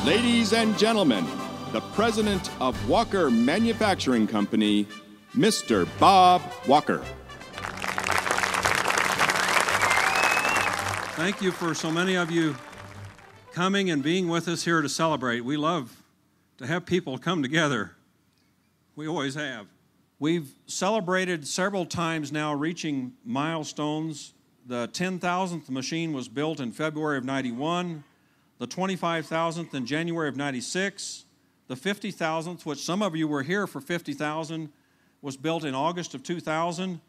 Ladies and gentlemen, the president of Walker Manufacturing Company, Mr. Bob Walker. Thank you for so many of you coming and being with us here to celebrate. We love to have people come together. We always have. We've celebrated several times now, reaching milestones. The 10,000th machine was built in February of '91, the 25,000th in January of '96, the 50,000th, which some of you were here for 50,000, was built in August of 2000,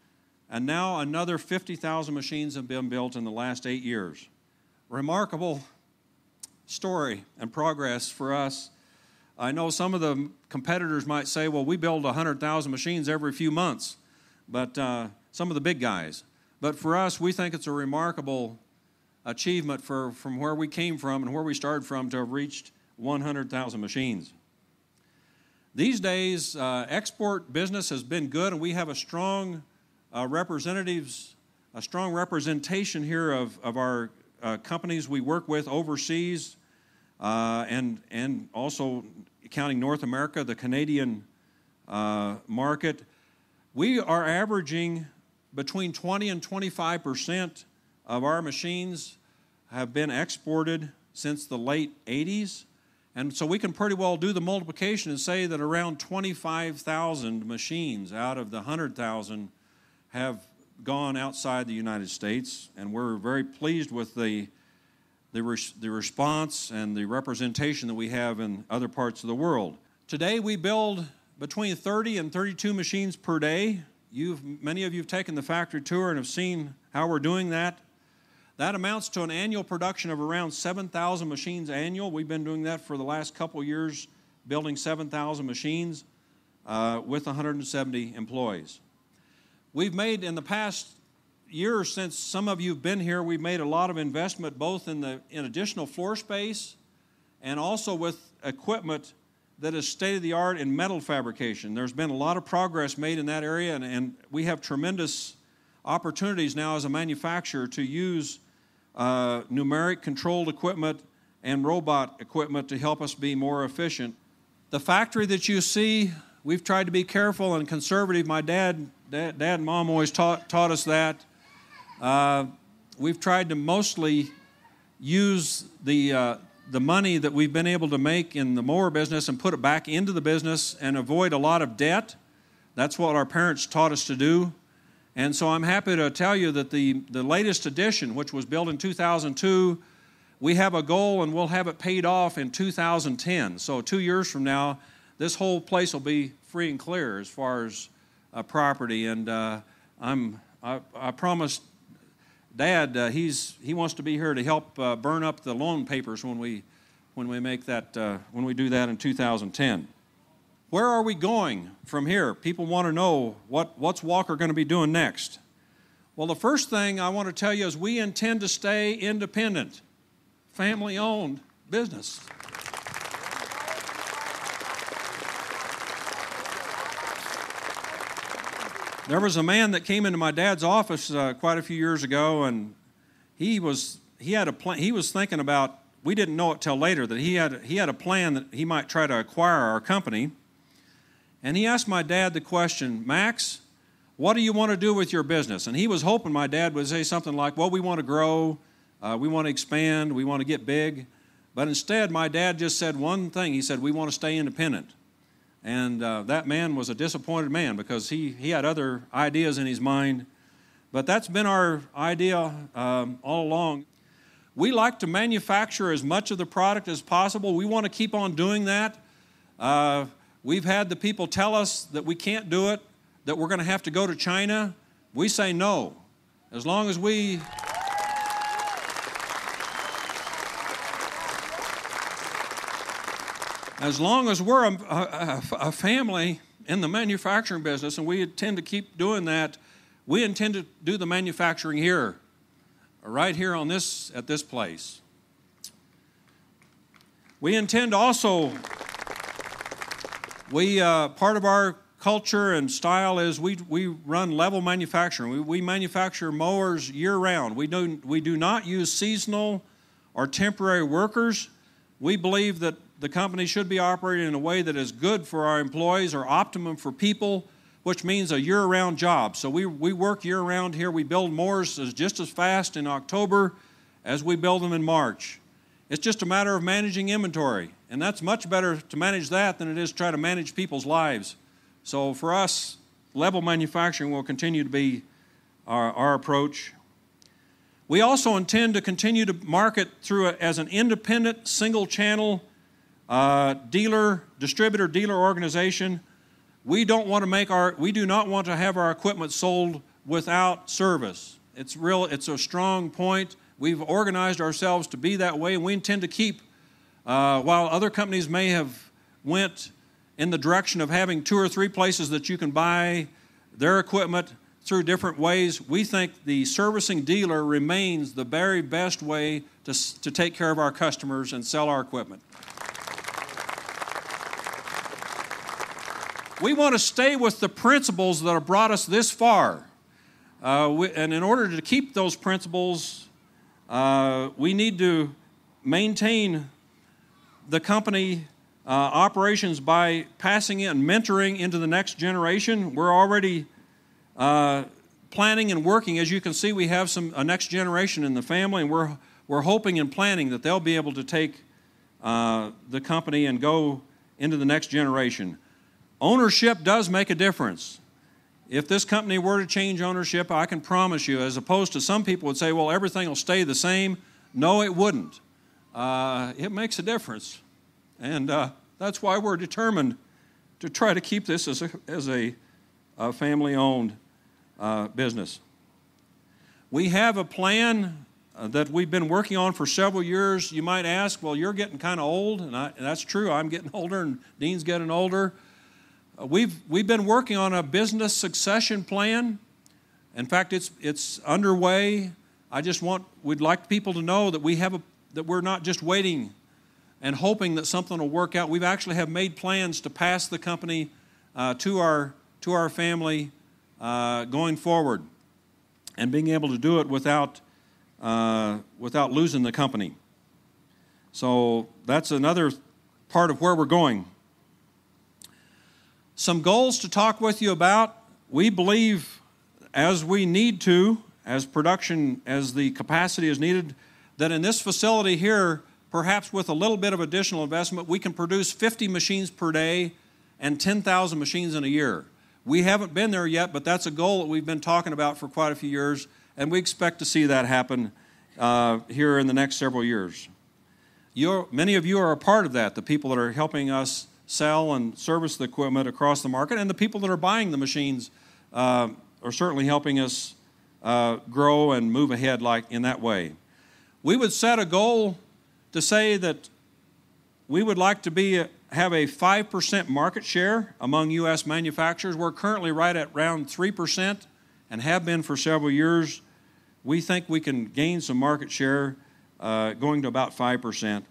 and now another 50,000 machines have been built in the last 8 years. Remarkable story and progress for us. I know some of the competitors might say, well, we build 100,000 machines every few months, but some of the big guys. But for us, we think it's a remarkable achievement from where we came from and where we started from to have reached 100,000 machines. These days, export business has been good, and we have a strong representation here of our companies we work with overseas, and also counting North America, the Canadian market. We are averaging between 20 and 25% of our machines have been exported since the late 80s. And so we can pretty well do the multiplication and say that around 25,000 machines out of the 100,000 have gone outside the United States. And we're very pleased with the response and the representation that we have in other parts of the world. Today we build between 30 and 32 machines per day. Many of you have taken the factory tour and have seen how we're doing that. That amounts to an annual production of around 7,000 machines annual. We've been doing that for the last couple of years, building 7,000 machines with 170 employees. We've made in the past years, since some of you have been here, we've made a lot of investment both in additional floor space and also with equipment that is state-of-the-art in metal fabrication. There's been a lot of progress made in that area, and we have tremendous opportunities now as a manufacturer to use numeric controlled equipment and robot equipment to help us be more efficient. The factory that you see, we've tried to be careful and conservative. My dad and Mom always taught us that. We've tried to mostly use the money that we've been able to make in the mower business and put it back into the business and avoid a lot of debt. That's what our parents taught us to do. And so I'm happy to tell you that the latest edition, which was built in 2002, we have a goal and we'll have it paid off in 2010. So 2 years from now, this whole place will be free and clear as far as property. And I promised Dad he wants to be here to help burn up the loan papers when we make that when we do that in 2010. Where are we going from here? People want to know what's Walker going to be doing next. Well, the first thing I want to tell you is we intend to stay independent, family-owned business. There was a man that came into my dad's office quite a few years ago, and he had a plan. He was thinking about, we didn't know it till later, that he had a plan that he might try to acquire our company. And he asked my dad the question, Max, what do you want to do with your business? And he was hoping my dad would say something like, well, we want to grow, we want to expand, we want to get big. But instead, my dad just said one thing. He said, we want to stay independent. And that man was a disappointed man because he had other ideas in his mind. But that's been our idea all along. We like to manufacture as much of the product as possible. We want to keep on doing that. We've had the people tell us that we can't do it, that we're going to have to go to China. We say no. As long as we're a family in the manufacturing business, and we intend to keep doing that, we intend to do the manufacturing here, right here at this place. We intend also, part of our culture and style is we run level manufacturing. We manufacture mowers year-round. We do not use seasonal or temporary workers. We believe that the company should be operating in a way that is good for our employees or optimum for people, which means a year-round job. So we work year-round here. We build Mowers just as fast in October as we build them in March. It's just a matter of managing inventory, and that's much better to manage that than it is to try to manage people's lives. So for us, level manufacturing will continue to be our approach. We also intend to continue to market as an independent, single-channel distributor-dealer organization. We do not want to have our equipment sold without service. It's a strong point. We've organized ourselves to be that way, and we intend to keep, while other companies may have went in the direction of having 2 or 3 places that you can buy their equipment through different ways, we think the servicing dealer remains the very best way to take care of our customers and sell our equipment. We want to stay with the principles that have brought us this far. And in order to keep those principles, we need to maintain the company operations by passing it and mentoring into the next generation. We're already planning and working. As you can see, we have a next generation in the family, and we're hoping and planning that they'll be able to take the company and go into the next generation. Ownership does make a difference. If this company were to change ownership, I can promise you, as opposed to some people would say, well, everything will stay the same. No, it wouldn't. It makes a difference. And that's why we're determined to try to keep this as a family-owned business. We have a plan that we've been working on for several years. You might ask, well, you're getting kind of old, and that's true. I'm getting older, and Dean's getting older. We've been working on a business succession plan. In fact, it's underway. We'd like people to know that that we're not just waiting and hoping that something will work out. We've actually have made plans to pass the company to our family going forward, and being able to do it without losing the company. So that's another part of where we're going. Some goals to talk with you about. We believe, as we need to, as the capacity is needed, that in this facility here, perhaps with a little bit of additional investment, we can produce 50 machines per day and 10,000 machines in a year. We haven't been there yet, but that's a goal that we've been talking about for quite a few years, and we expect to see that happen here in the next several years. Many of you are a part of that, the people that are helping us sell and service the equipment across the market, and the people that are buying the machines are certainly helping us grow and move ahead in that way. We would set a goal to say that we would like to have a 5% market share among U.S. manufacturers. We're currently right at around 3% and have been for several years. We think we can gain some market share going to about 5%.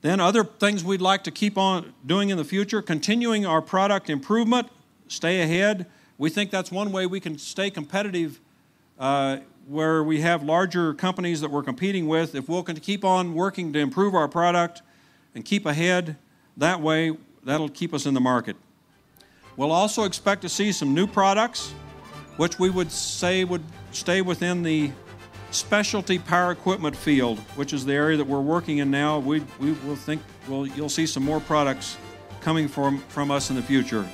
Then other things we'd like to keep on doing in the future, continuing our product improvement, stay ahead. We think that's one way we can stay competitive where we have larger companies that we're competing with. If we'll keep on working to improve our product and keep ahead that way, that'll keep us in the market. We'll also expect to see some new products, which we would say would stay within the specialty power equipment field, which is the area that we're working in now. You'll see some more products coming from us in the future.